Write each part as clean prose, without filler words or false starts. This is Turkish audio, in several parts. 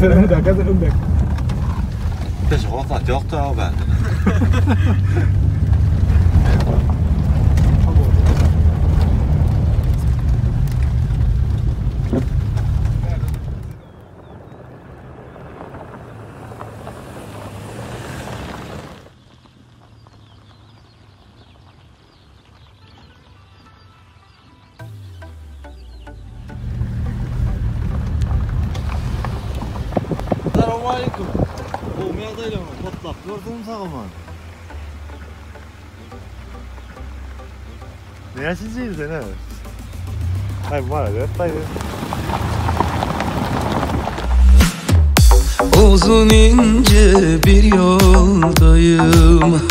freni de kadar undek. Biz otat yok da o bende. Selamünaleyküm. Bu meyadayla mı? Kotlap gördünüz ağaman. Ne yaşayacağız sen ha? Hayır var ya, hayır. Uzun ince bir yoldayım.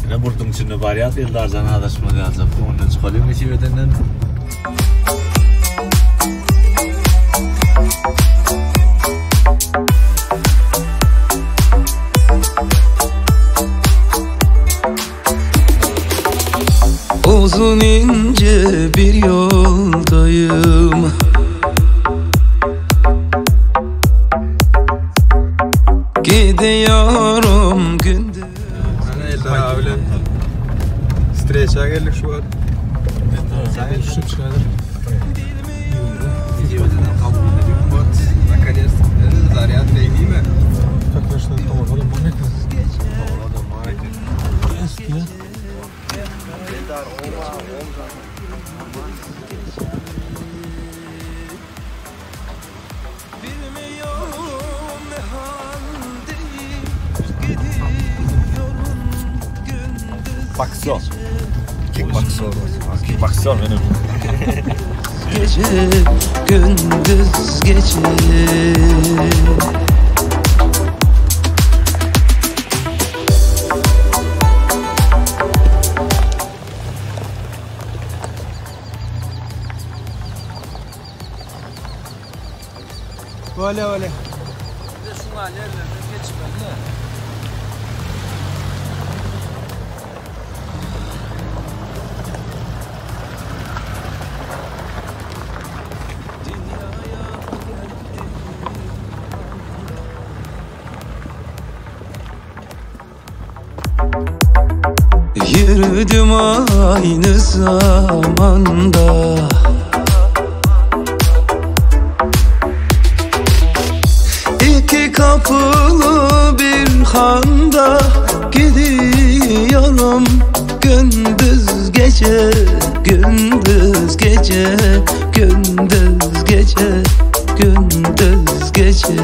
Ne burdum içinde bariyat yıllardan adaşma lazım. Onun çıkalım ne şey bedenden. Uzun ince bir yoldayım. Gidiyorum gündüz. Daha öyle streçe geldik şu an. Sen Düşüp çıkardım. video bedenden kabul edelim. Вот, наконец, заряд değil mi? Как точно tamam oğlum bu ne kız? Orada market. Eski ya. Boxer. Kickboxer. Kickboxer benim. Gece gündüz gece. Öyle öyle. Bir de şuna yerlerine geçmem ne? Yürüdüm aynı zamanda. İki kapılı bir handa gidiyorum gündüz gece, gündüz gece, gündüz gece, gündüz gece.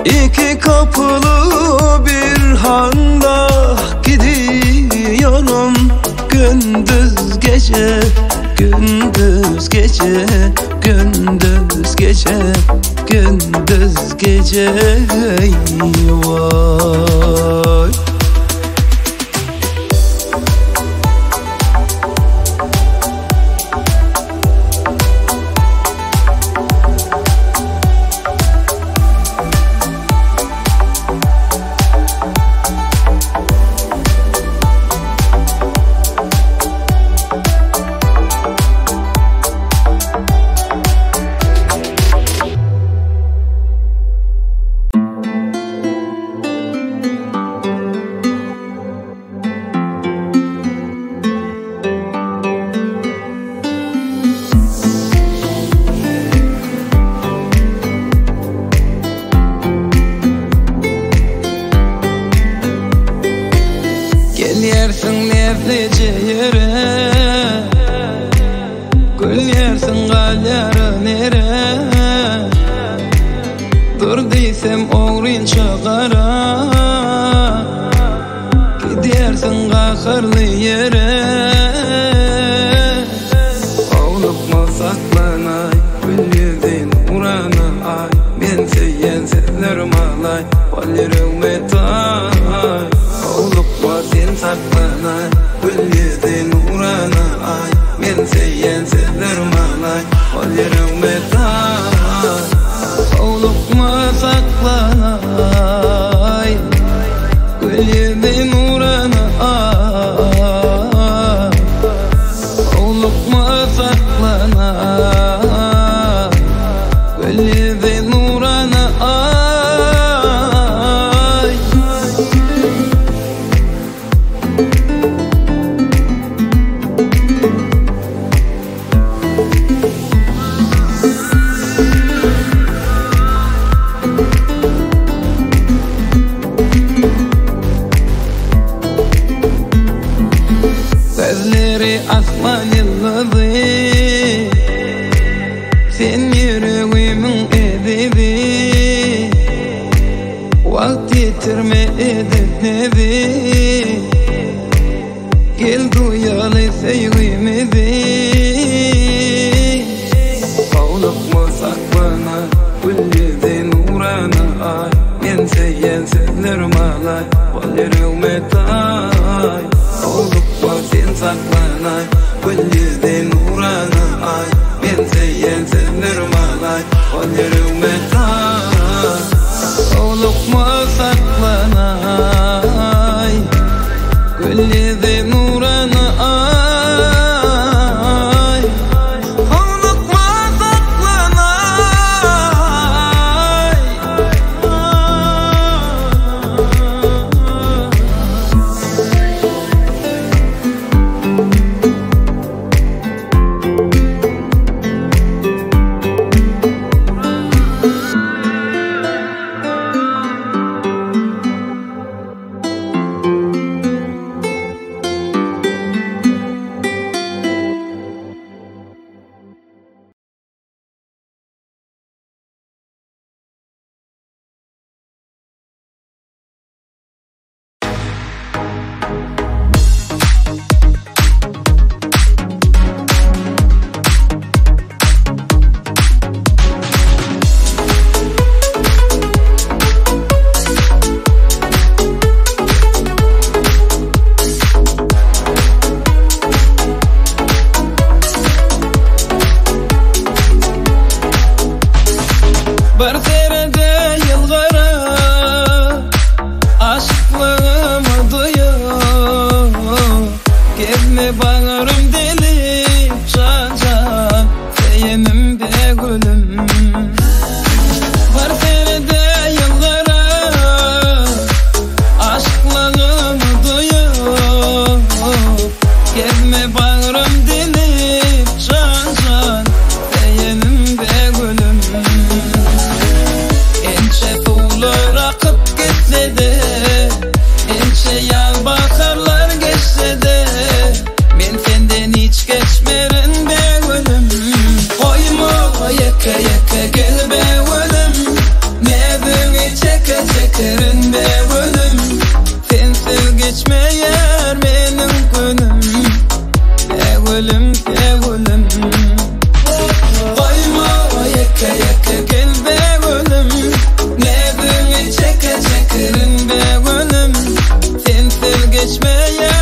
İki kapılı bir handa gidiyorum gündüz gece, gündüz gece, gündüz gece, gündüz gece. Vay. Yersin lezzetli yere, gül yersin galyarı nere. Dur diysem oğrin çağara, gidersin kahırlı yere. Oğluk mu saklanay, gül yüzün uğrana ay. Ben seyen sevlerim alay, vallerim etay. Oğluk mu sen saklanay, gül yüzün uğrana ay. Ben seyen sevlerim alay, vallerim etay. Gözleri aslan yıldızı, sen yüreğimin edebi, vakt yitirme edip nevi, gel duyalı sevgimizi. Kovluk mu saklana, gülüzün uğrana ay, men seyen sözlerim alay, valerime tay. Kovluk mu sen saklanay, gülüzün uğrana ay, men seyen sözlerim alay, valerime tay. Kovluk mu saklanay, gülüzün uğrana ay. Geçmeye